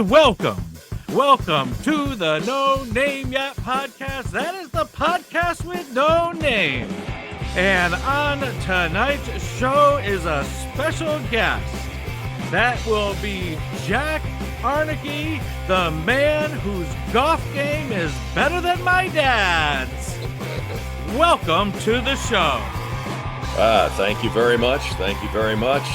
And welcome to the No Name Yet podcast. That is the podcast with no name. And on tonight's show is a special guest. That will be Jack Aernecke, the man whose golf game is better than my dad's. Welcome to the show. Thank you very much. Thank you very much.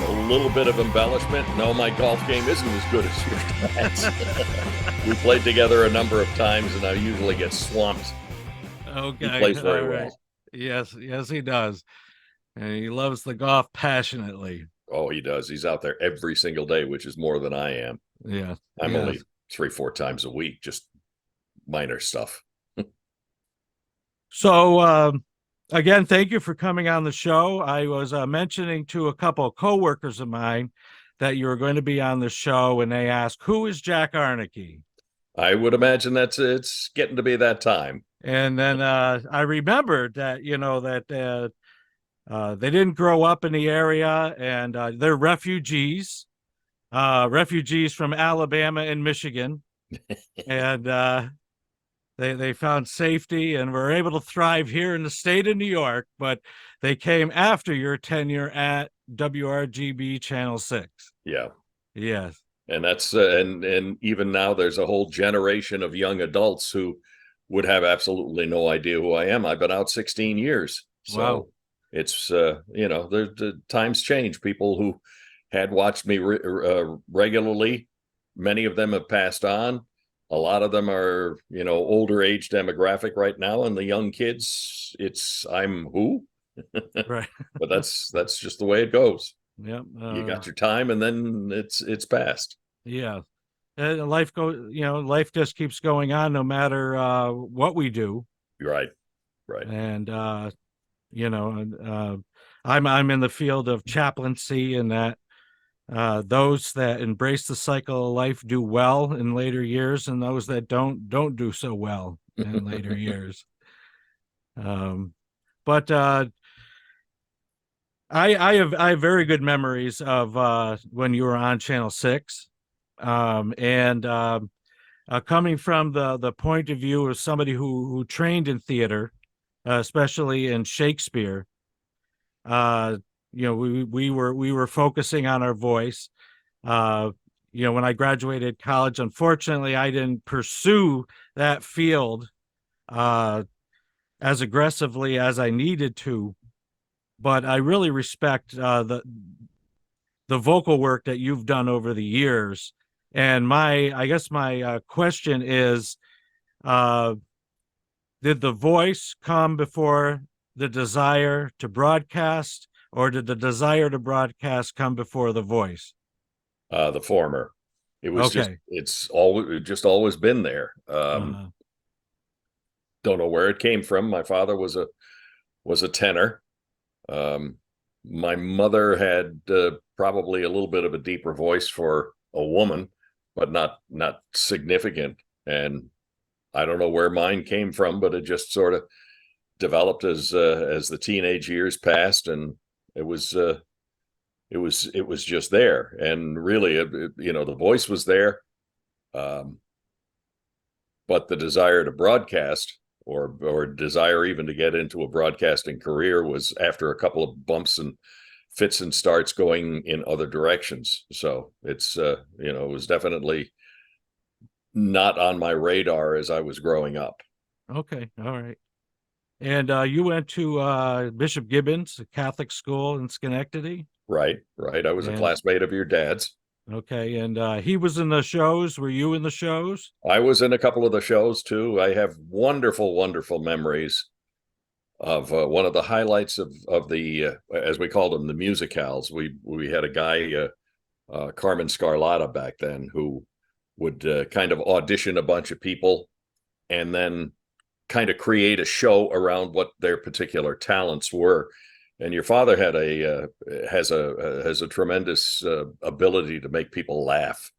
A little bit of embellishment. No, my golf game isn't as good as your dad's. We played together a number of times, and I usually get swamped. Okay. He plays very well. Yes, he does. And he loves the golf passionately. Oh, he does. He's out there every single day, which is more than I am. Yeah. I'm only 3-4 times a week, just minor stuff. So, again, thank you for coming on the show. I was mentioning to a couple of coworkers of mine that you were going to be on the show, and they asked, who is Jack Aernecke? I would imagine it's getting to be that time. And then I remembered that, they didn't grow up in the area, and they're refugees from Alabama and Michigan. And they found safety and were able to thrive here in the state of New York, but they came after your tenure at WRGB Channel 6. Yeah. Yes. And that's and even now there's a whole generation of young adults who would have absolutely no idea who I am. I've been out 16 years. So wow. It's, the times change. People who had watched me regularly, many of them have passed on. A lot of them are, older age demographic right now. And the young kids, I'm who? Right. But that's just the way it goes. Yeah. You got your time and then it's past. Yeah. Life just keeps going on no matter what we do. Right. And, I'm in the field of chaplaincy, and that those that embrace the cycle of life do well in later years, and those that don't do so well in later years. But I have very good memories of when you were on Channel 6, and coming from the point of view of somebody who trained in theater, especially in Shakespeare. We were focusing on our voice. When I graduated college, unfortunately, I didn't pursue that field as aggressively as I needed to. But I really respect the vocal work that you've done over the years. And my question is, did the voice come before the desire to broadcast, or did the desire to broadcast come before the voice? The former. It was okay. It's always been there. Don't know where it came from. My father was a tenor. My mother had probably a little bit of a deeper voice for a woman, but not significant. And I don't know where mine came from, but it just sort of developed as the teenage years passed, and it was just there. And really, the voice was there, but the desire to broadcast or desire even to get into a broadcasting career was after a couple of bumps and fits and starts going in other directions. So it's it was definitely not on my radar as I was growing up. Okay. All right. And you went to Bishop Gibbons, a Catholic school in Schenectady? Right. I was a classmate of your dad's. Okay. And he was in the shows. Were you in the shows? I was in a couple of the shows too. I have wonderful, wonderful memories of one of the highlights of the, as we called them, the musicals. We had a guy, Carmen Scarlatta back then, who would kind of audition a bunch of people and then kind of create a show around what their particular talents were. And your father has a tremendous ability to make people laugh.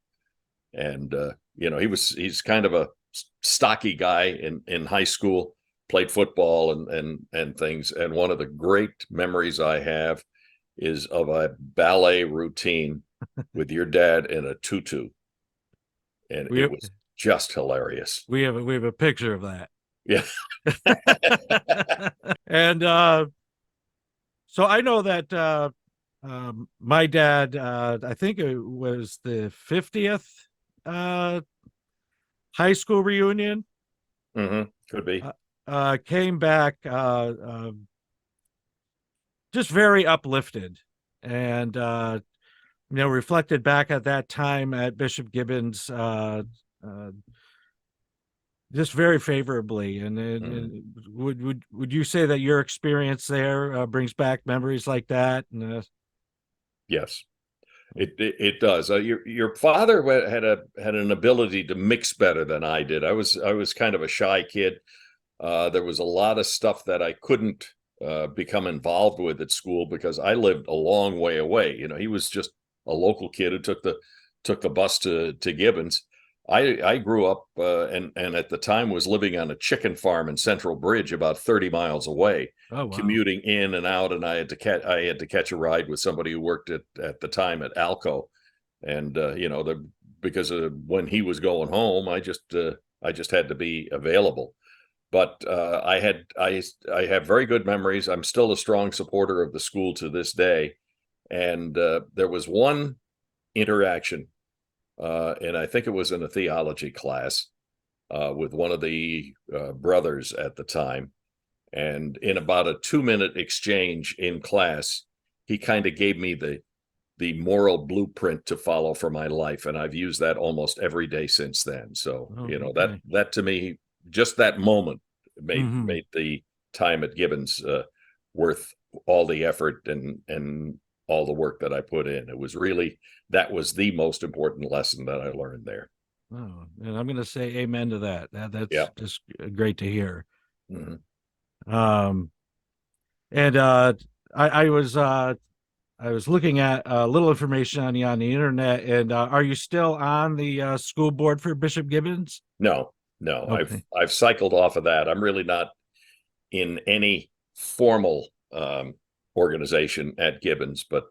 And he's kind of a stocky guy in high school, played football and things. And one of the great memories I have is of a ballet routine with your dad in a tutu. and We it have, was just hilarious. we have a picture of that. Yeah. And so I know that my dad, I think it was the 50th uh, high school reunion, Could be. came back just very uplifted, and reflected back at that time at Bishop Gibbons uh, just very favorably. And would you say that your experience there brings back memories like that? And Yes, it does. Your father had an ability to mix better than I did. I was kind of a shy kid. There was a lot of stuff that I couldn't become involved with at school because I lived a long way away. He was just a local kid who took the bus to Gibbons. I grew up and at the time was living on a chicken farm in Central Bridge, about 30 miles away, oh wow, commuting in and out, and I had to catch a ride with somebody who worked at the time at Alco, and because of when he was going home, I just had to be available. But I have very good memories. I'm still a strong supporter of the school to this day, and there was one interaction, and I think it was in a theology class with one of the brothers at the time. And in about a 2-minute exchange in class, he kind of gave me the moral blueprint to follow for my life, and I've used that almost every day since then. So okay. that to me, just that moment Mm-hmm. made the time at Gibbons worth all the effort and all the work that I put in. It was really, that was the most important lesson that I learned there. Oh, and I'm going to say amen to that. That's Yeah. just great to hear. Mhm. Um, and I was I was looking at a little information on you on the internet. And are you still on the school board for Bishop Gibbons? No, no, Okay. I've cycled off of that. I'm really not in any formal organization at Gibbons, but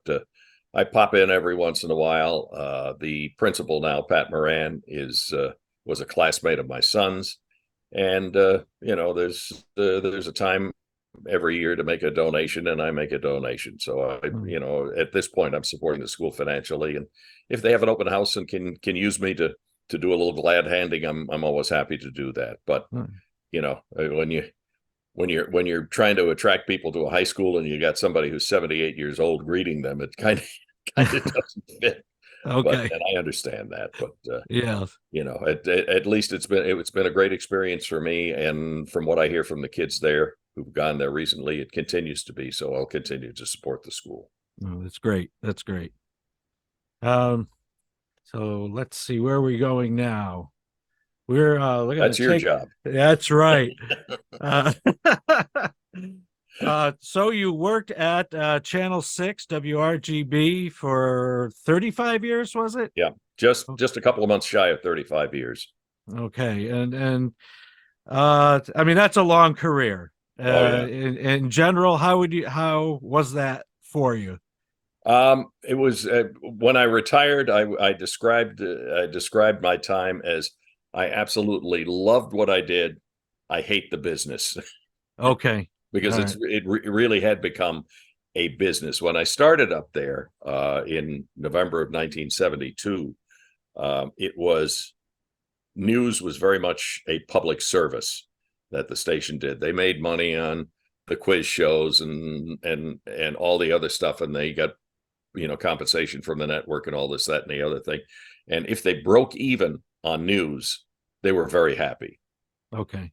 I pop in every once in a while. The principal now, Pat Moran, was a classmate of my son's, and there's a time every year to make a donation, and I make a donation. So Hmm. at this point, I'm supporting the school financially, and if they have an open house and can use me to do a little glad handing, I'm always happy to do that. But Hmm. when you're trying to attract people to a high school and you got somebody who's 78 years old greeting them, it kind of doesn't fit. But Okay. and I understand that, but Yeah. at least it's been a great experience for me, and from what I hear from the kids there who've gone there recently, it continues to be. So I'll continue to support the school. Oh, that's great. That's great. Um, so let's see, where are we going now? We're going to That's your take. job. That's right. Uh, so you worked at Channel 6 WRGB for 35 years, was it? Yeah, just a couple of months shy of 35 years. Okay. And I mean, that's a long career. Oh yeah. In general, how was that for you? It was when I retired. I described my time as I absolutely loved what I did. I hate the business Okay. All because right. it really had become a business. When I started up there in November of 1972, it was news was very much a public service that the station did. They made money on the quiz shows and all the other stuff, and they got compensation from the network and all this, that, and the other thing. And if they broke even on news, they were very happy. Okay.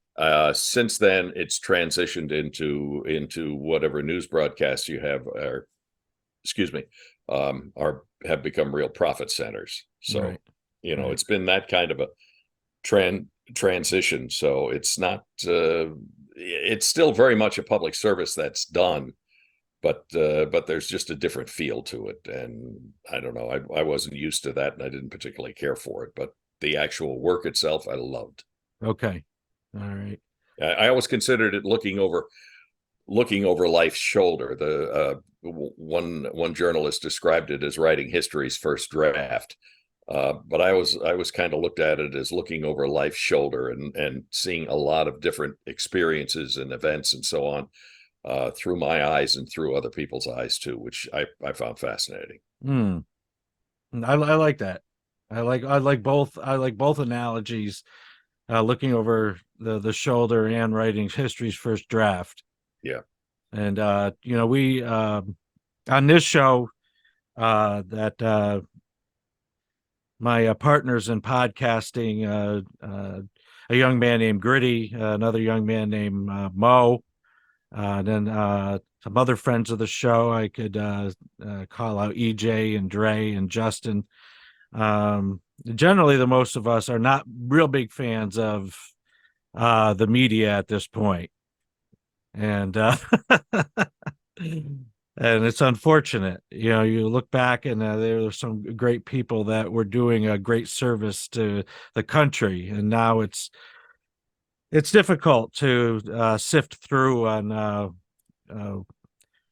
Since then, it's transitioned into whatever news broadcasts you have, or excuse me, have become real profit centers. So, Right. Right. it's been that kind of a transition. So it's not. It's still very much a public service that's done, but there's just a different feel to it, and I don't know. I wasn't used to that, and I didn't particularly care for it. But the actual work itself, I loved. Okay. All right. I always considered it looking over life's shoulder. The one journalist described it as writing history's first draft. But I was kind of looked at it as looking over life's shoulder and seeing a lot of different experiences and events and so on through my eyes and through other people's eyes too, which I found fascinating. Hmm. I like that. I like both analogies. Looking over the shoulder and writing history's first draft. Yeah. And we on this show that my partners in podcasting, a young man named Gritty, another young man named Mo, then some other friends of the show. I could call out EJ and Dre and Justin. Generally, the most of us are not real big fans of the media at this point, and and it's unfortunate. You look back and there were some great people that were doing a great service to the country, and now it's difficult to sift through on uh,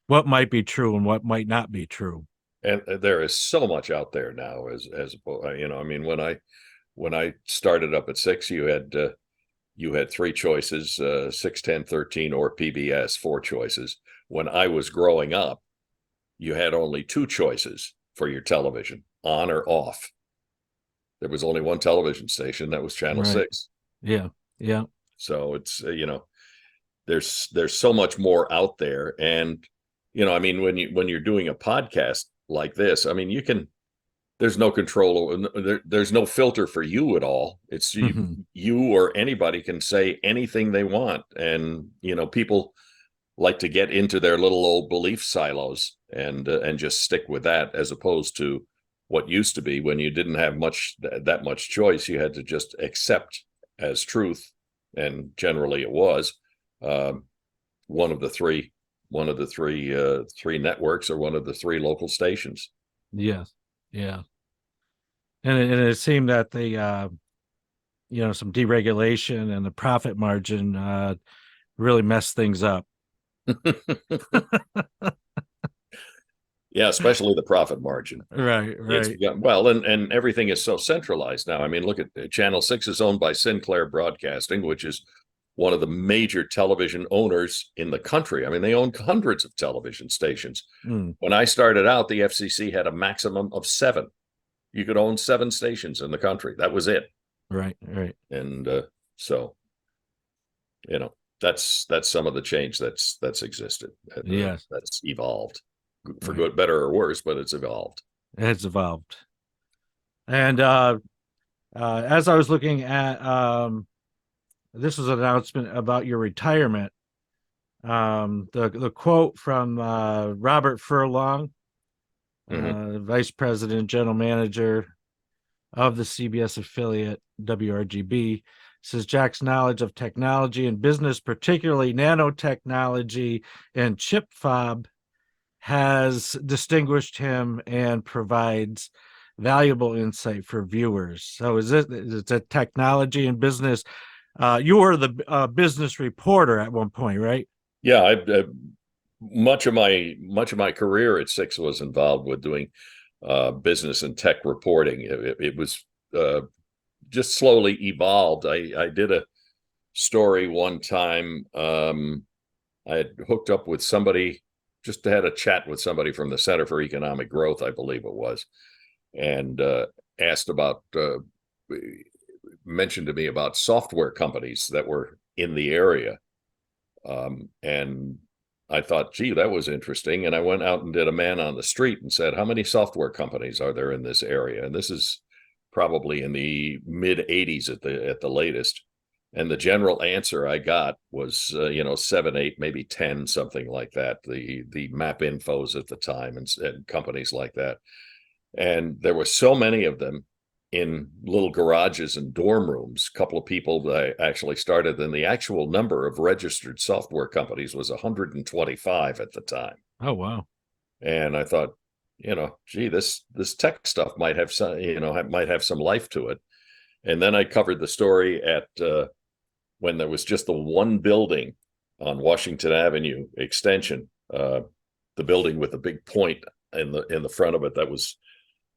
what might be true and what might not be true. And there is so much out there now as I mean, when I started up at 6, you had three choices, 6, 10, 13, or PBS, four choices. When I was growing up, you had only two choices for your television, on or off. There was only one television station, that was Channel Right. 6. Yeah. Yeah. So it's, there's so much more out there. And, I mean, when you're doing a podcast like this, I mean, there's no control, there's no filter for you at all. It's you or anybody can say anything they want. And, people like to get into their little old belief silos and just stick with that, as opposed to what used to be when you didn't have that much choice. You had to just accept as truth, and generally it was one of the three three networks, or one of the three local stations. Yes. Yeah. And it seemed that some deregulation and the profit margin really messed things up. Yeah, especially the profit margin. Right. It's well, and everything is so centralized now. I mean, look at Channel 6 is owned by Sinclair Broadcasting, which is one of the major television owners in the country. I mean, they own hundreds of television stations. When I started out, the FCC had a maximum of 7. You could own 7 stations in the country. That was it. Right. And so, that's some of the change that's existed. Yes. That's evolved for good, better, or worse, but it's evolved. It's evolved. And as I was looking at this was an announcement about your retirement. The quote from Robert Furlong, Vice President, General Manager of the CBS affiliate WRGB, says Jack's knowledge of technology and business, particularly nanotechnology and chip fob, has distinguished him and provides valuable insight for viewers. So is it technology and business? You were the business reporter at one point, right? Yeah, much of my career at 6 was involved with doing business and tech reporting. It was just slowly evolved. I did a story one time. I had hooked up with somebody, just had a chat with somebody from the Center for Economic Growth, I believe it was, and asked about, mentioned to me about software companies that were in the area. And I thought, gee, that was interesting. And I went out and did a man on the street and said, how many software companies are there in this area? And this is probably in the mid 80s at the latest. And the general answer I got was, 7, 8, maybe 10, something like that. The Map Infos at the time, and companies like that. And there were so many of them in little garages and dorm rooms. A couple of people that I actually started, and the actual number of registered software companies was 125 at the time. Oh, wow. And I thought, gee, this tech stuff might have some, might have some life to it. And then I covered the story at when there was just the one building on Washington Avenue extension, the building with the big point in the front of it that was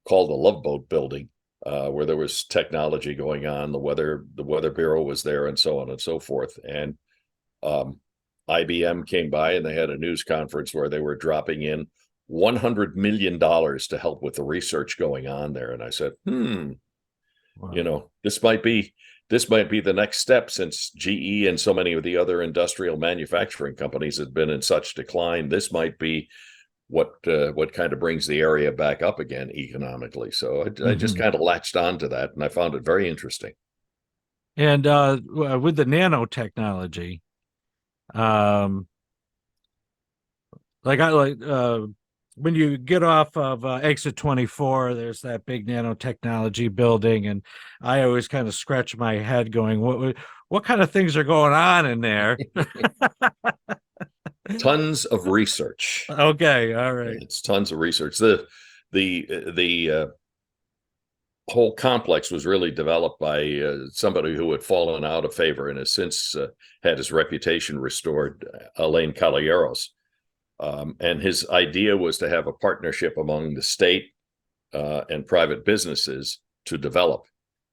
called the Love Boat Building. where there was technology going on. The Weather Bureau was there, and so on and so forth. And IBM came by, and they had a news conference where they were dropping in $100 million to help with the research going on there. And I said, wow. This might be the next step, since GE and so many of the other industrial manufacturing companies have been in such decline. This might be what kind of brings the area back up again economically. So I just kind of latched on to that, and I found it very interesting. And with the nanotechnology, when you get off of exit 24, there's that big nanotechnology building, and I always kind of scratch my head going, what kind of things are going on in there? Tons of research. Okay, all right. It's tons of research. The whole complex was really developed by somebody who had fallen out of favor and has since had his reputation restored, Alain Caballeros. And his idea was to have a partnership among the state and private businesses to develop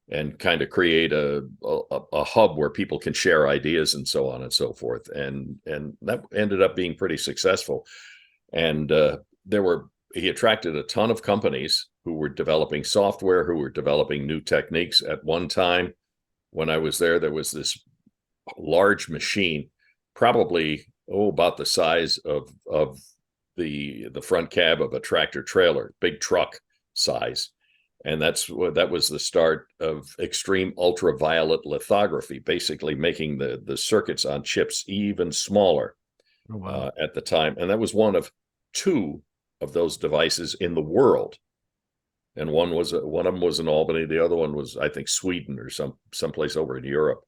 and kind of create a hub where people can share ideas and so on and so forth. And that ended up being pretty successful. And he attracted a ton of companies who were developing software, who were developing new techniques. At one time, when I was there was this large machine, probably about the size of the front cab of a tractor trailer, big truck size. And that was the start of extreme ultraviolet lithography, basically making the circuits on chips even smaller. Oh, wow. At the time. And that was one of two of those devices in the world. And one of them was in Albany. The other one was, I think, Sweden or someplace over in Europe.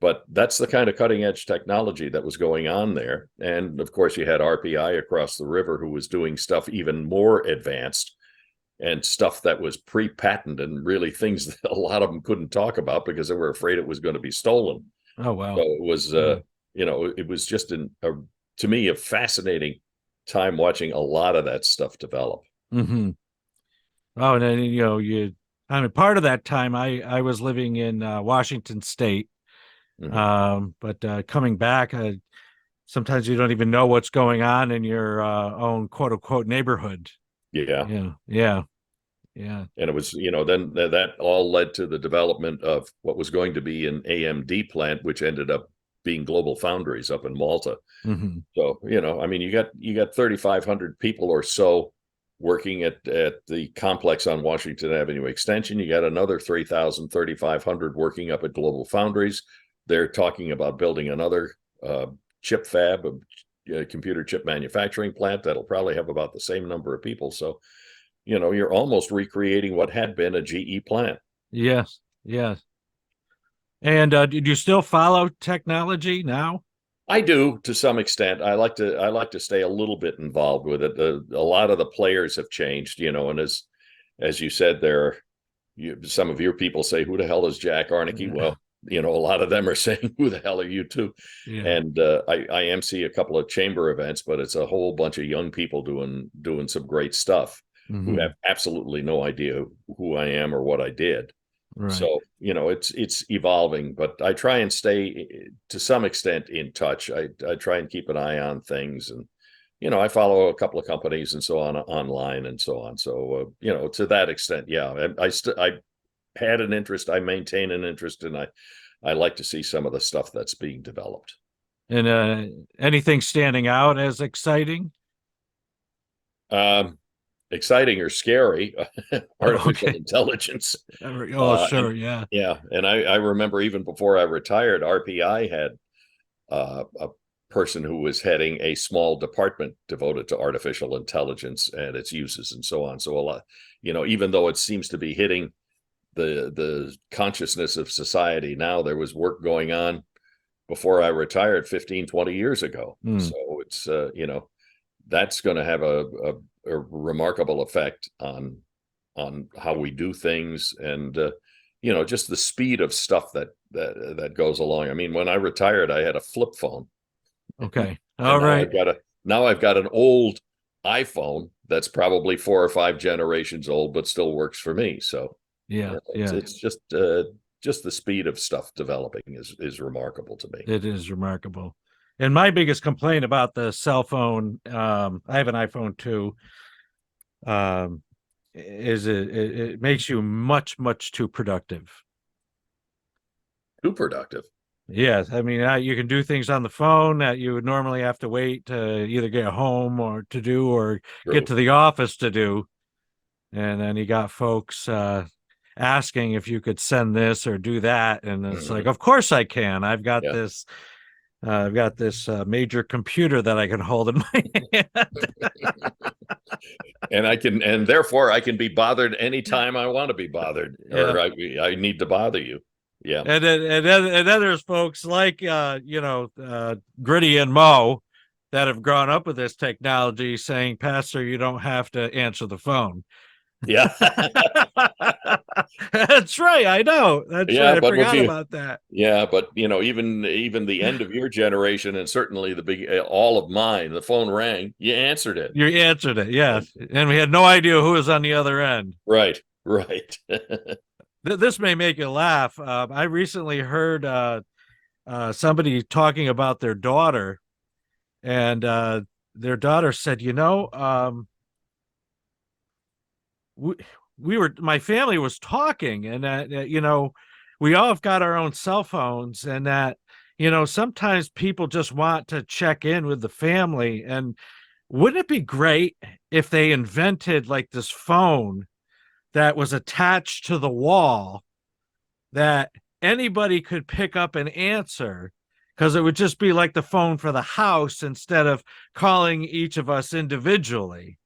But that's the kind of cutting edge technology that was going on there. And of course, you had RPI across the river, who was doing stuff even more advanced, and stuff that was pre-patent, and really things that a lot of them couldn't talk about because they were afraid it was going to be stolen. Oh, wow. So it was, it was just to me, a fascinating time watching a lot of that stuff develop. Mm-hmm. Oh, and then, part of that time I was living in Washington State. But coming back, sometimes you don't even know what's going on in your own quote unquote neighborhood. Yeah. And it was, then that all led to the development of what was going to be an AMD plant, which ended up being Global Foundries up in Malta. Mm-hmm. So, you got 3,500 people or so working at the complex on Washington Avenue Extension. You got another 3,500 working up at Global Foundries. They're talking about building another chip fab, a computer chip manufacturing plant that'll probably have about the same number of people. So, you're almost recreating what had been a GE plant. Yes. And did you still follow technology now? I do, to some extent. I like to stay a little bit involved with it. A lot of the players have changed, and as you said, some of your people say, "Who the hell is Jack Aernecke?" Well, a lot of them are saying, "Who the hell are you too?" Yeah. And I MC a couple of chamber events, but it's a whole bunch of young people doing some great stuff, who have absolutely no idea who I am or what I did. Right. So, it's evolving, but I try and stay to some extent in touch. I try and keep an eye on things, and, I follow a couple of companies and so on online and so on. So, to that extent, yeah, I had an interest, I maintain an interest, and I like to see some of the stuff that's being developed. And anything standing out as exciting? Exciting or scary? Artificial intelligence. Sure. Yeah. And I remember even before I retired, RPI had a person who was heading a small department devoted to artificial intelligence and its uses and so on. So a lot, even though it seems to be hitting the consciousness of society now, there was work going on before I retired 15, 20 years ago. So it's, that's going to have a remarkable effect on how we do things, and just the speed of stuff that goes along. I mean, when I retired, I had a flip phone. Okay. All right. Now I've got an old iPhone that's probably 4 or 5 generations old, but still works for me. So Yeah, yeah. It's just the speed of stuff developing is remarkable to me. It is remarkable. And my biggest complaint about the cell phone, I have an iPhone too, um, is it makes you much, much too productive. Too productive. Yes, I mean you can do things on the phone that you would normally have to wait to either get home or to do or get True. to the office to do. And then you got folks asking if you could send this or do that, and it's like, Mhm. of course I can. I've got Yeah. this. I've got this major computer that I can hold in my hand. And therefore I can be bothered anytime I want to be bothered, Yeah. or I need to bother you. Yeah. And then there's folks like Gritty and Mo that have grown up with this technology saying, Pastor, you don't have to answer the phone. Yeah. That's right. I know. That's right. Yeah, I but if forgot you about that. yeah, but even the end of your generation, and certainly the big all of mine, the phone rang, you answered it. You answered it. Yes. And we had no idea who was on the other end. Right, right. This may make you laugh. I recently heard somebody talking about their daughter, and their daughter said, we, my family was talking, and that, we all have got our own cell phones, and that, sometimes people just want to check in with the family. And wouldn't it be great if they invented like this phone that was attached to the wall that anybody could pick up and answer, because it would just be like the phone for the house instead of calling each of us individually.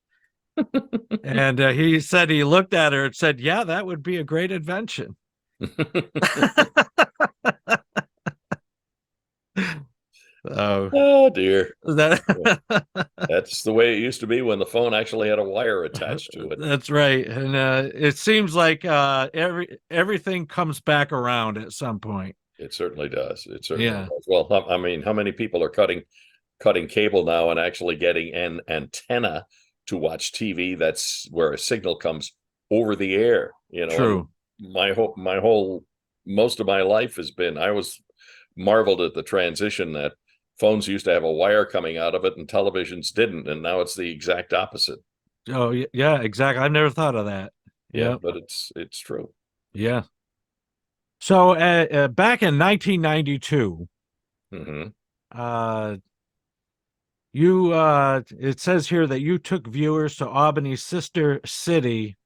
And he said he looked at her and said, yeah, that would be a great invention. Oh, Oh dear. that, That's the way it used to be when the phone actually had a wire attached to it. that's right. And it seems like everything comes back around at some point. It certainly does. It certainly Yeah, does. Well, I mean, how many people are cutting cable now and actually getting an antenna to watch TV? That's where a signal comes over the air, and true. my whole most of my life has been, I was marveled at the transition that phones used to have a wire coming out of it and televisions didn't, and now it's the exact opposite. Oh, yeah, exactly. I've never thought of that. Yeah, Yeah, but it's true. yeah. So back in 1992, Hmm. uh, it says here that you took viewers to Albany's sister city,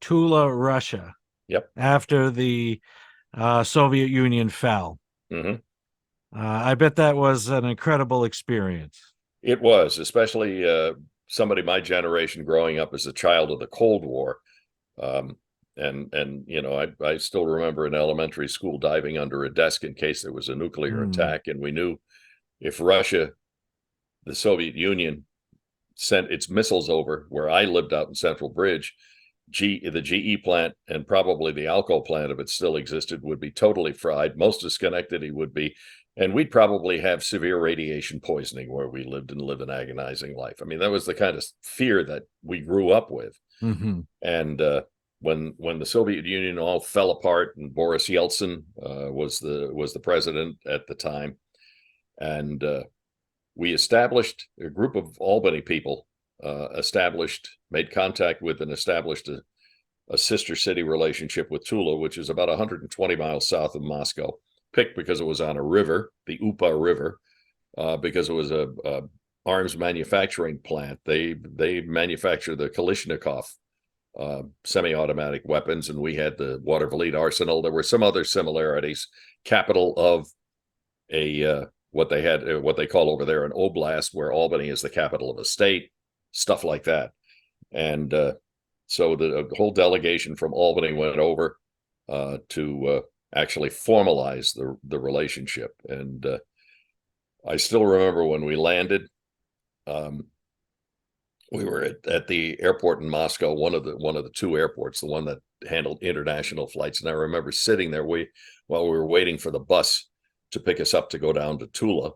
Tula, Russia, Yep. after the Soviet Union fell. Hmm. I bet that was an incredible experience. It was, especially somebody my generation growing up as a child of the Cold War. Um, and I still remember in elementary school diving under a desk in case there was a nuclear Mm. attack, and we knew if Russia, the Soviet Union, sent its missiles over where I lived out in Central Bridge, the GE plant and probably the Alco plant, if it still existed, would be totally fried. Most of Schenectady would be, and we'd probably have severe radiation poisoning where we lived and live an agonizing life. I mean, that was the kind of fear that we grew up with. Hmm. And when the Soviet Union all fell apart, and Boris Yeltsin was the president at the time, and we established a group of Albany people, made contact with and established a sister city relationship with Tula, which is about 120 miles south of Moscow, picked because it was on a river, the Upa River, because it was a arms manufacturing plant. They manufacture the Kalashnikov semi-automatic weapons, and we had the Watervliet arsenal. There were some other similarities. Capital of a what they call over there an oblast, where Albany is the capital of a state, stuff like that. And so the whole delegation from Albany went over to actually formalize the relationship. And I still remember when we landed. We were at the airport in Moscow, one of the two airports, the one that handled international flights. And I remember sitting there while we were waiting for the bus to pick us up to go down to Tula,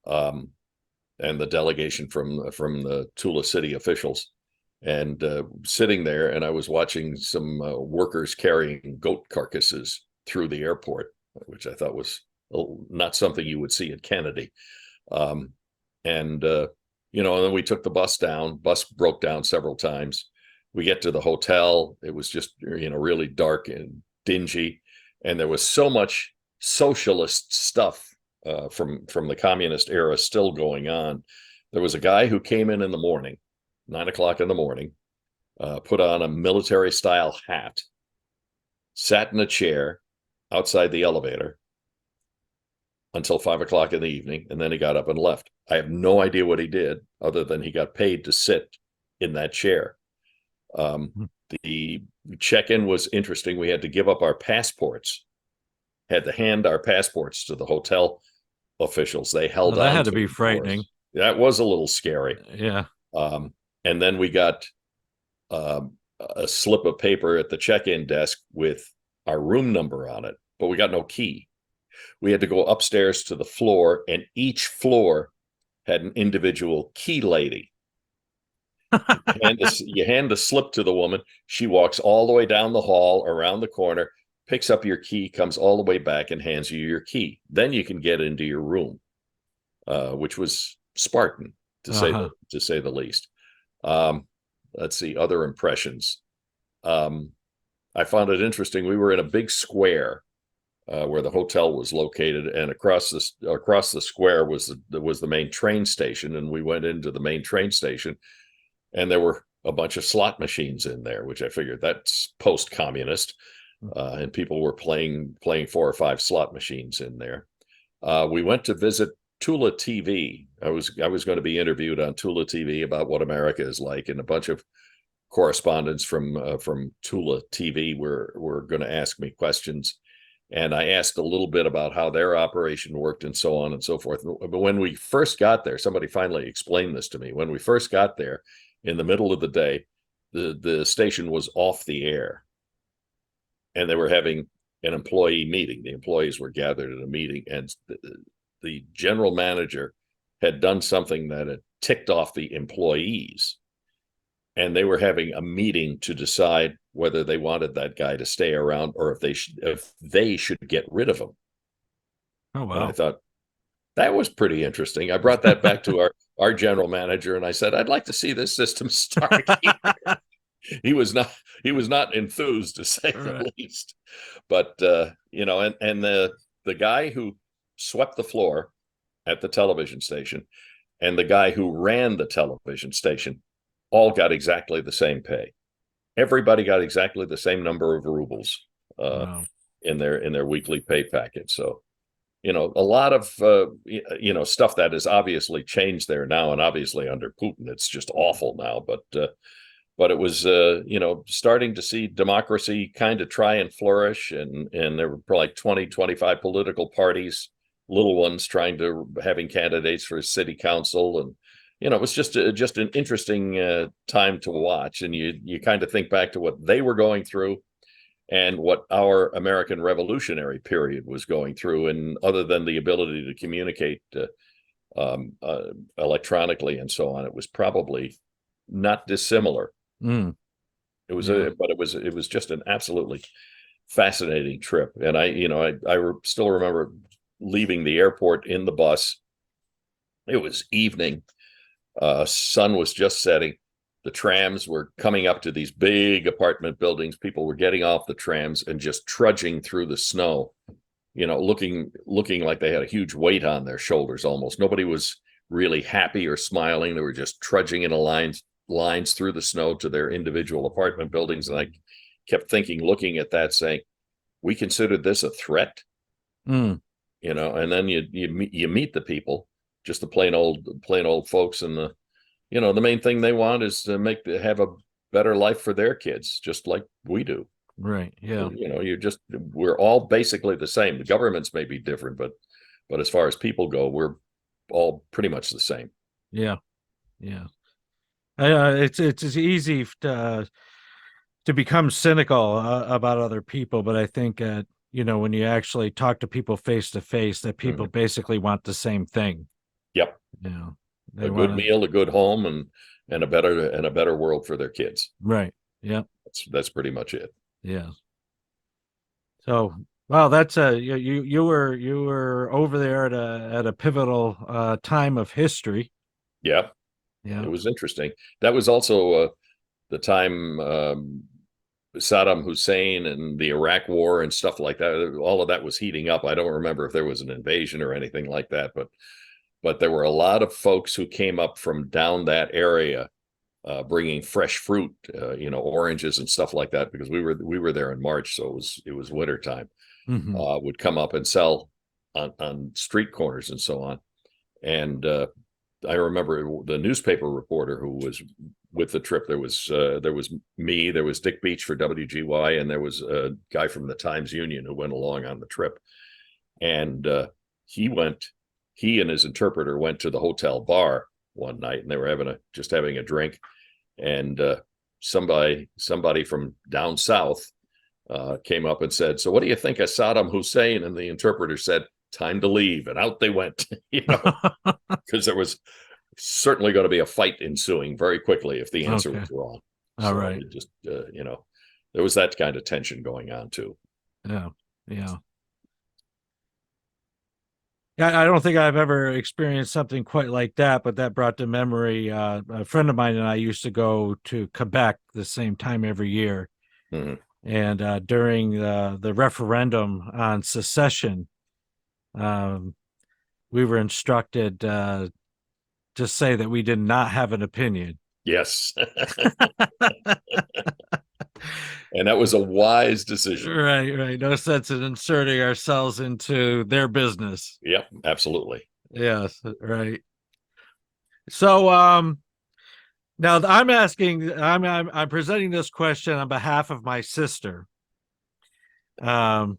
and the delegation from the Tula city officials. and sitting there, and I was watching some workers carrying goat carcasses through the airport, which I thought was not something you would see at Kennedy. Um, and and then we took the bus down. Bus broke down several times. We get to the hotel. It was just really dark and dingy, and there was so much socialist stuff from the communist era still going on. There was a guy who came in the morning, 9 o'clock in the morning, put on a military style hat, sat in a chair outside the elevator until 5 o'clock in the evening, and then he got up and left. I have no idea what he did other than he got paid to sit in that chair. The check-in was interesting. We had to give up our passports, had to hand our passports to the hotel officials. They held that on. had to be frightening. That was a little scary. Yeah. And then we got a slip of paper at the check-in desk with our room number on it, but we got no key. We had to go upstairs to the floor, and each floor had an individual key lady. You hand the slip to the woman. She walks all the way down the hall, around the corner, picks up your key, comes all the way back, and hands you your key. Then you can get into your room, which was Spartan, to say the least. Let's see, other impressions. I found it interesting. We were in a big square where the hotel was located, and across the square was the main train station. And we went into the main train station, and there were a bunch of slot machines in there, which I figured that's post-communist, and people were playing 4 or 5 slot machines in there. We went to visit Tula TV. I was going to be interviewed on Tula TV about what America is like, and a bunch of correspondents from Tula TV were going to ask me questions. And I asked a little bit about how their operation worked and so on and so forth. But when we first got there, somebody finally explained this to me. When we first got there, in the middle of the day, the station was off the air, and they were having an employee meeting. The employees were gathered at a meeting, and the general manager had done something that had ticked off the employees, and they were having a meeting to decide whether they wanted that guy to stay around or if they should get rid of him. Oh, wow. And I thought that was pretty interesting. I brought that back to our general manager, and I said, I'd like to see this system start here. He was not enthused, to say the least. But and the guy who swept the floor at the television station and the guy who ran the television station all got exactly the same pay. Everybody got exactly the same number of rubles in their weekly pay packet. So, a lot of stuff that has obviously changed there now, and obviously under Putin, it's just awful now. But it was starting to see democracy kind of try and flourish, and there were probably 20, 25 political parties, little ones, having candidates for city council, and it was just an interesting time to watch. And you kind of think back to what they were going through and what our American Revolutionary period was going through. And other than the ability to communicate electronically and so on, it was probably not dissimilar. It was it was just an absolutely fascinating trip. And I still remember leaving the airport in the bus. It was evening. Sun was just setting. The trams were coming up to these big apartment buildings. People were getting off the trams and just trudging through the snow, looking like they had a huge weight on their shoulders almost. Nobody was really happy or smiling. They were just trudging in lines through the snow to their individual apartment buildings. And I kept looking at that, saying, we considered this a threat, and then you meet the people, just the plain old folks, and the main thing they want is to have a better life for their kids, just like we do. Right. Yeah. We're all basically the same. The governments may be different, but as far as people go, we're all pretty much the same. Yeah. Yeah. It's easy to become cynical about other people, but I think when you actually talk to people face to face, that people basically want the same thing. Yep. They A good want to, meal, a good home, and a better world for their kids. right. Yep. That's pretty much it. Yeah. So, well, that's you were over there at a pivotal time of history. Yeah, Yeah. it was interesting. That was also the time Saddam Hussein and the Iraq War and stuff like that. All of that was heating up. I don't remember if there was an invasion or anything like that, but there were a lot of folks who came up from down that area, bringing fresh fruit, oranges and stuff like that, because we were there in March, so it was winter time. Hmm. Would come up and sell on street corners and so on. And I remember the newspaper reporter who was with the trip. There was me, there was Dick Beach for WGY, and there was a guy from the Times Union who went along on the trip. And he and his interpreter went to the hotel bar one night, and they were just having a drink. And somebody from down south came up and said, "So what do you think of Saddam Hussein?" And the interpreter said, "Time to leave." And out they went, because there was certainly going to be a fight ensuing very quickly if the answer Okay. was wrong. All So right. it just, there was that kind of tension going on too. Yeah. Yeah. Yeah, I don't think I've ever experienced something quite like that, but that brought to memory a friend of mine and I used to go to Quebec the same time every year. Mm-hmm. And during the referendum on secession, um, we were instructed to say that we did not have an opinion. Yes. And that was a wise decision. Right, right. No sense in inserting ourselves into their business. Yep, absolutely. Yes, right. So, now I'm presenting this question on behalf of my sister, um,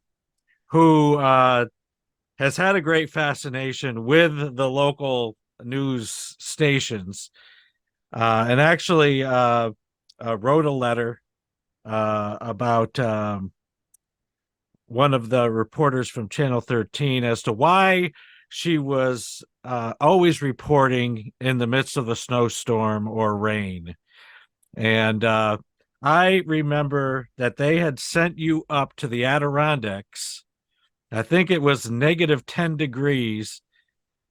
who has had a great fascination with the local news stations, and actually wrote a letter about one of the reporters from Channel 13 as to why she was always reporting in the midst of a snowstorm or rain. And I remember that they had sent you up to the Adirondacks. I think it was -10 degrees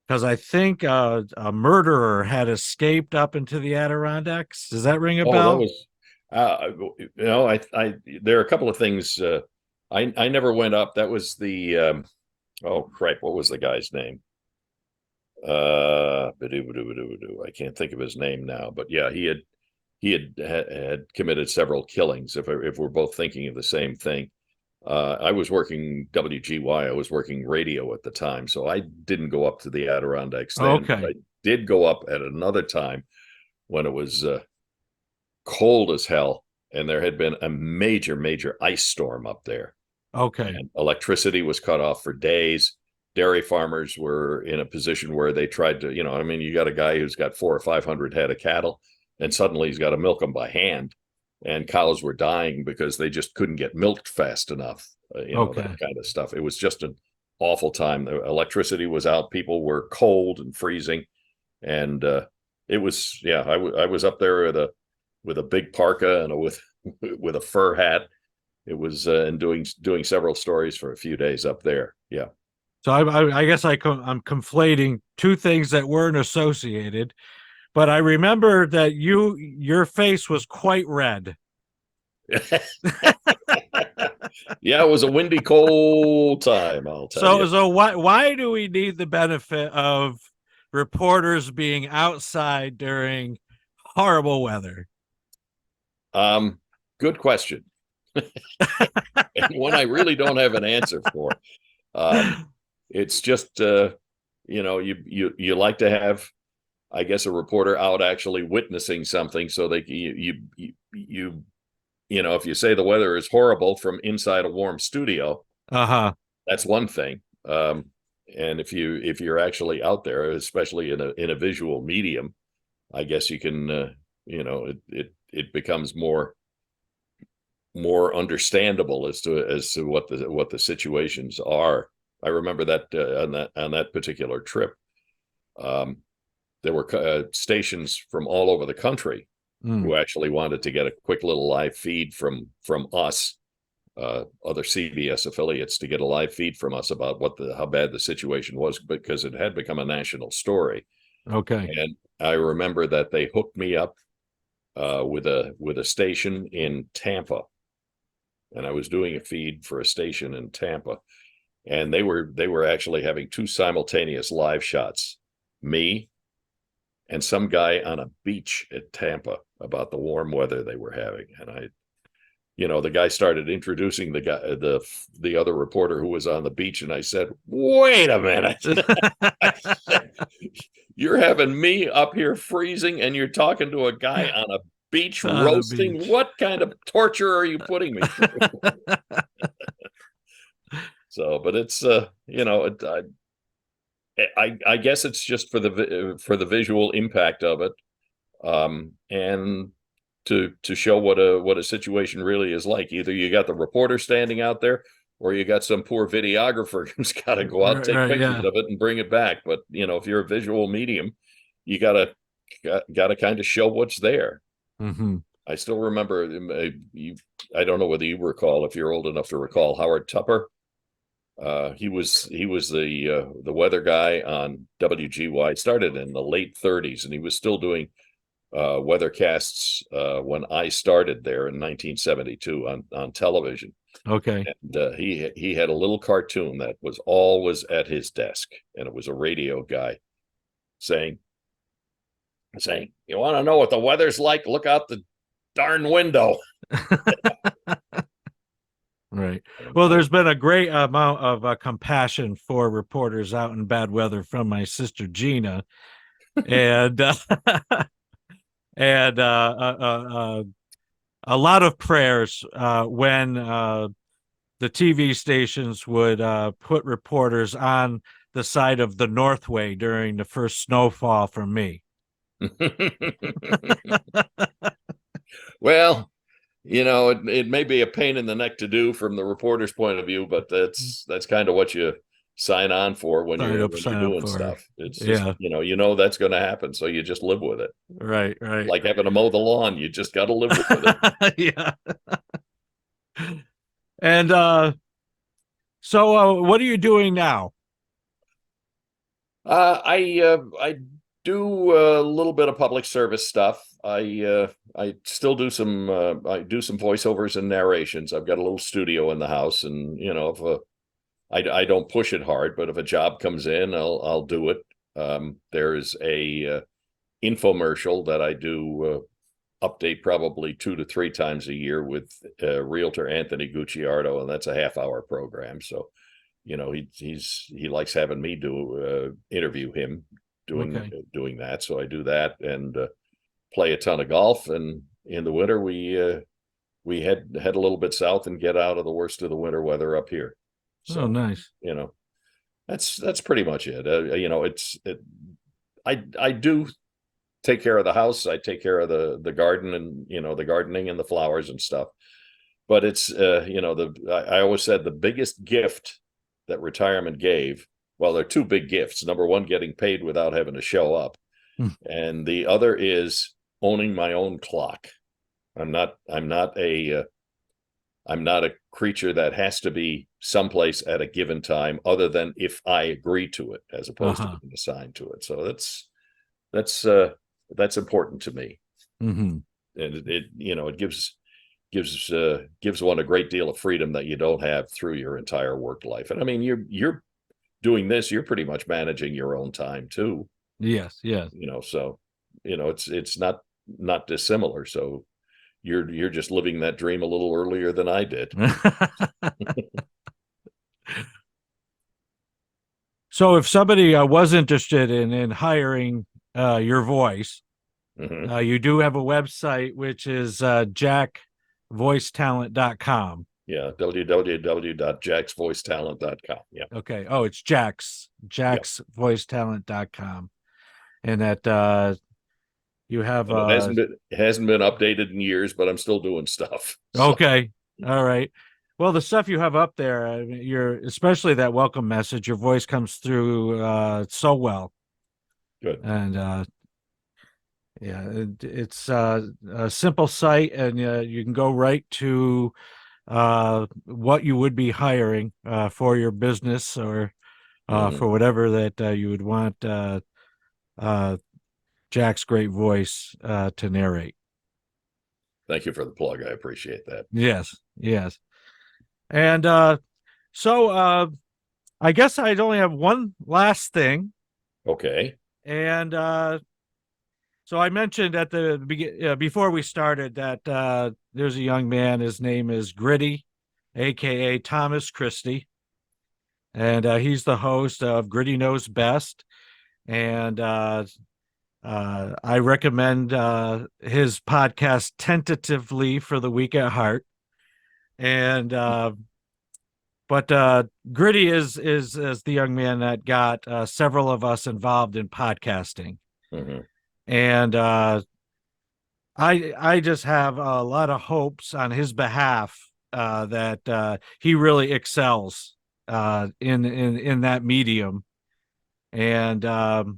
because I think a murderer had escaped up into the Adirondacks. Does that ring a Oh, that bell? was, I there are a couple of things. I never went up. That was the, oh crap, what was the guy's name? I can't think of his name now, but yeah, he had committed several killings. If we're both thinking of the same thing, I was working WGY. I was working radio at the time, so I didn't go up to the Adirondacks then. But Okay. I did go up at another time when it was cold as hell, and there had been a major ice storm up there, Okay. and electricity was cut off for days. Dairy farmers were in a position where they tried to, I mean, you got a guy who's got 400 or 500 head of cattle, and suddenly he's got to milk them by hand, and cows were dying because they just couldn't get milked fast enough. Okay. That kind of stuff. It was just an awful time. The electricity was out. People were cold and freezing, and it was, yeah. I was up there with a big parka and with a fur hat. It was and doing several stories for a few days up there. Yeah. So I guess I'm conflating two things that weren't associated, but I remember that your face was quite red. Yeah, it was a windy, cold time, I'll tell you. So why do we need the benefit of reporters being outside during horrible weather? Good question. And one I really don't have an answer for. It's just you like to have, I guess, a reporter out actually witnessing something, so they if you say the weather is horrible from inside a warm studio, Uh-huh. that's one thing. And if you're actually out there, especially in a visual medium, I guess you can, it becomes more understandable as to what the situations are. I remember that on that particular trip, there were stations from all over the country who actually wanted to get a quick little live feed from us, other CBS affiliates, to get a live feed from us about how bad the situation was, because it had become a national story. Okay. And I remember that they hooked me up with a station in Tampa, and I was doing a feed for a station in Tampa, and they were actually having two simultaneous live shots, me and some guy on a beach at Tampa, about the warm weather they were having. And the guy started introducing the other reporter who was on the beach, and I said, "Wait a minute." I said, "You're having me up here freezing, and you're talking to a guy on a beach roasting? Beach. What kind of torture are you putting me through?" So, but it's I guess it's just for the visual impact of it, and to show what a situation really is like. Either you got the reporter standing out there, or you got some poor videographer who's got to go out and take pictures of it and bring it back. But if you're a visual medium, you gotta kind of show what's there. Mm-hmm. I still remember I don't know whether you recall, if you're old enough to recall, Howard Tupper. He was the weather guy on WGY. Started in the late 30s, and he was still doing weathercasts when I started there in 1972 on television. Okay. And he had a little cartoon that was always at his desk, and it was a radio guy saying, "You want to know what the weather's like? Look out the darn window." Right. Well, there's been a great amount of compassion for reporters out in bad weather from my sister Gina, and and a lot of prayers when the TV stations would put reporters on the side of the Northway during the first snowfall for me. Well, it may be a pain in the neck to do from the reporter's point of view, but that's kind of what you sign on for when you're doing stuff. It's just, that's going to happen, so you just live with it. Right. Like having to mow the lawn, you just got to live with it. Yeah. And so what are you doing now? I do a little bit of public service stuff. I still do some voiceovers and narrations. I've got a little studio in the house, and if I don't push it hard, but if a job comes in, I'll do it. There's a infomercial that I do update probably 2 to 3 times a year with realtor Anthony Gucciardo, and that's a half-hour program. So, he likes having me interview him doing that. So I do that, and play a ton of golf. And in the winter, we head a little bit south and get out of the worst of the winter weather up here. So, nice. That's pretty much it. I do take care of the house. I take care of the garden, and the gardening and the flowers and stuff. But it's I always said the biggest gift that retirement gave, well, there are 2 big gifts. Number one, getting paid without having to show up, and the other is owning my own clock. I'm not a creature that has to be someplace at a given time, other than if I agree to it, as opposed to being assigned to it. So that's important to me. Mm-hmm. And it gives one a great deal of freedom that you don't have through your entire work life. And I mean, you're doing this, you're pretty much managing your own time too. Yes. So it's not dissimilar. So you're just living that dream a little earlier than I did. So if somebody was interested in hiring your voice, you do have a website, which is jackvoicetalent.com. Yeah, www.jacksvoicetalent.com. Yeah. Okay. Oh, it's jacksvoicetalent.com. And that you have it hasn't been updated in years, but I'm still doing stuff. So. Okay. All right. Well, the stuff you have up there, especially that welcome message, your voice comes through so well. Good. And it's a simple site, and you can go right to what you would be hiring for your business, or for whatever that you would want uh, Jack's great voice to narrate. Thank you for the plug. I appreciate that. Yes, yes. And I guess I'd only have one last thing. Okay. And so I mentioned at the before we started that there's a young man. His name is Gritty, aka Thomas Christie, and he's the host of Gritty Knows Best. And I recommend his podcast tentatively for the week at heart. And but Gritty is the young man that got several of us involved in podcasting. Mm-hmm. And I just have a lot of hopes on his behalf that he really excels in that medium. And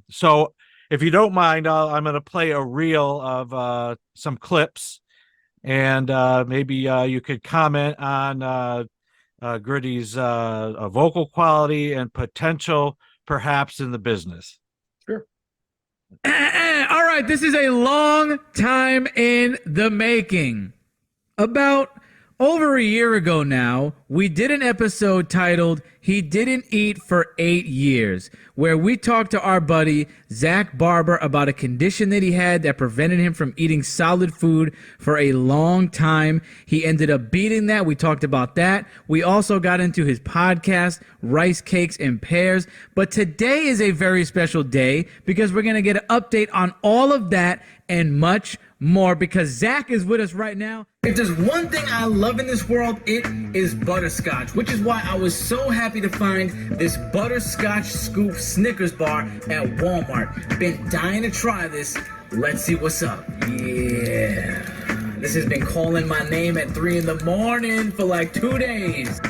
so, if you don't mind, I'm going to play a reel of some clips, and maybe you could comment on Gritty's vocal quality and potential, perhaps, in the business. Sure. All right, this is a long time in the making. About over a year ago now, we did an episode titled He Didn't Eat for 8 Years, where we talked to our buddy Zach Barber about a condition that he had that prevented him from eating solid food for a long time. He ended up beating that. We talked about that. We also got into his podcast, Rice Cakes and Pears. But today is a very special day because we're going to get an update on all of that and much more, because Zach is with us right now. If there's one thing I love in this world, it is butterscotch, which is why I was so happy to find this butterscotch scoop Snickers bar at Walmart. Been dying to try this. Let's see what's up. Yeah. This has been calling my name at 3 a.m. for like 2 days.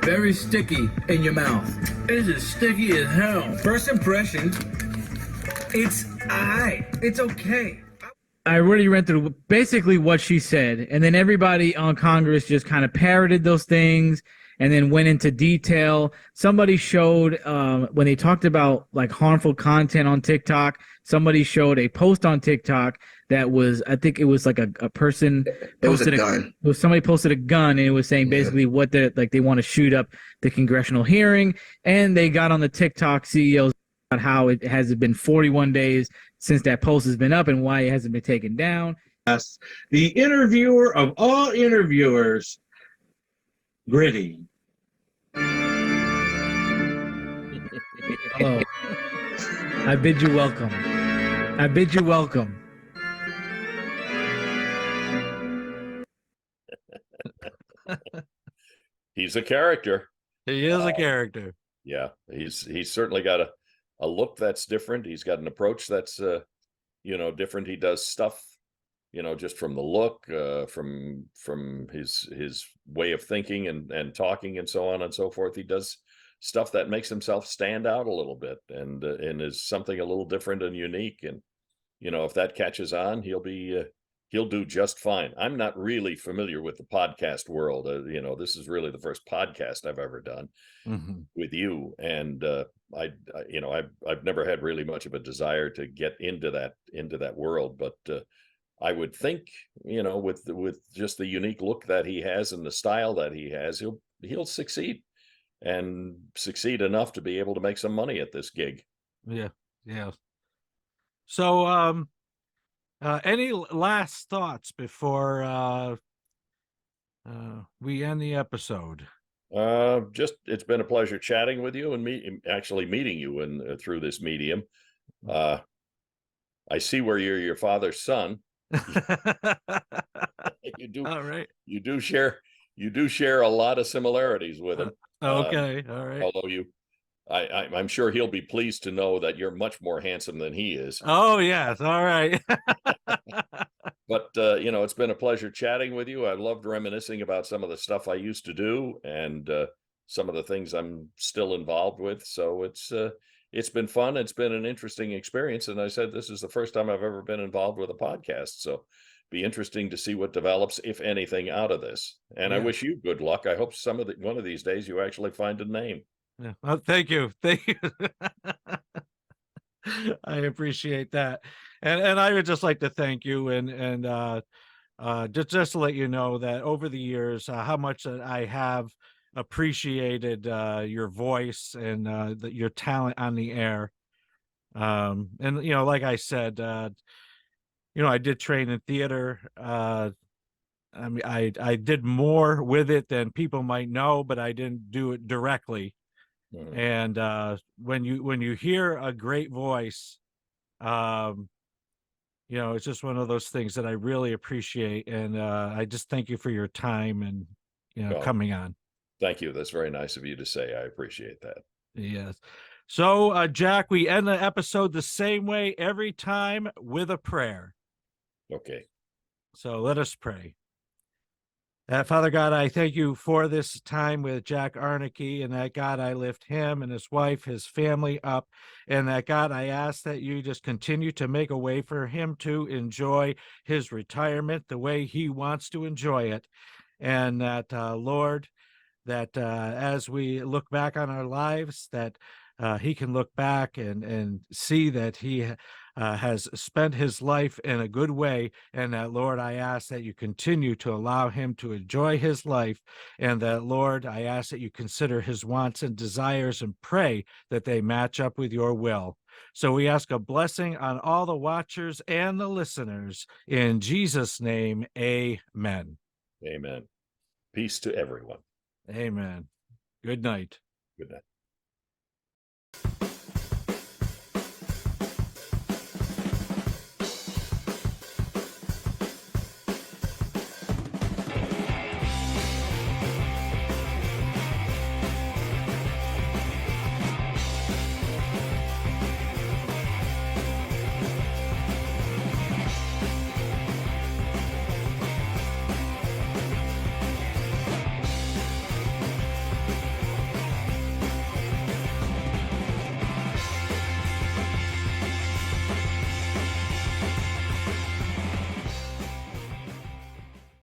Very sticky in your mouth. This is sticky as hell. First impression, it's aight. It's okay. I already read through basically what she said, and then everybody on Congress just kind of parroted those things and then went into detail. Somebody showed when they talked about like harmful content on TikTok, somebody showed a post on TikTok that was, I think it was like a person posted a gun. It was somebody posted a gun, and it was saying basically what they want to shoot up the congressional hearing, and they got on the TikTok CEOs about how it has been 41 days since that post has been up and why it hasn't been taken down. The interviewer of all interviewers, Gritty. Hello. I bid you welcome. I bid you welcome. He's a character. He is a character. Yeah, he's certainly got a look that's different. He's got an approach that's different. He does stuff, just from the look, from his way of thinking and talking and so on and so forth. He does stuff that makes himself stand out a little bit and is something a little different and unique. And if that catches on, he'll do just fine. I'm not really familiar with the podcast world. This is really the first podcast I've ever done with you, and I've never had really much of a desire to get into that world, but I would think, with just the unique look that he has and the style that he has, he'll succeed enough to be able to make some money at this gig. Yeah. So any last thoughts before we end the episode? Just, it's been a pleasure chatting with you and meeting you through this medium. I see where you're your father's son. You do. All right. You do share a lot of similarities with him. Okay. All right. Although I'm sure he'll be pleased to know that you're much more handsome than he is. Oh, yes. All right. But, it's been a pleasure chatting with you. I loved reminiscing about some of the stuff I used to do and some of the things I'm still involved with. So it's been fun. It's been an interesting experience. And I said, this is the first time I've ever been involved with a podcast. So be interesting to see what develops, if anything, out of this. And I Yeah. wish you good luck. I hope one of these days you actually find a name. Yeah. Oh, thank you. Thank you. I appreciate that. And I would just like to thank you and just to let you know that over the years, how much that I have appreciated your voice and your talent on the air. And like I said, I did train in theater. I mean, I did more with it than people might know, but I didn't do it directly. Mhm. And when you hear a great voice, um, it's just one of those things that I really appreciate. And I just thank you for your time and Well, coming on. thank you. That's very nice of you to say. I appreciate that. Yes. So, Jack, we end the episode the same way every time, with a prayer. Okay. So let us pray. Father God, I thank you for this time with Jack Aernecke, and that God, I lift him and his wife, his family up, and that God, I ask that you just continue to make a way for him to enjoy his retirement the way he wants to enjoy it. And that, Lord, that as we look back on our lives, that he can look back and see that he has spent his life in a good way. And that, Lord, I ask that you continue to allow him to enjoy his life. And that, Lord, I ask that you consider his wants and desires and pray that they match up with your will. So we ask a blessing on all the watchers and the listeners. In Jesus' name, amen. Amen. Peace to everyone. Amen. Good night. Good night.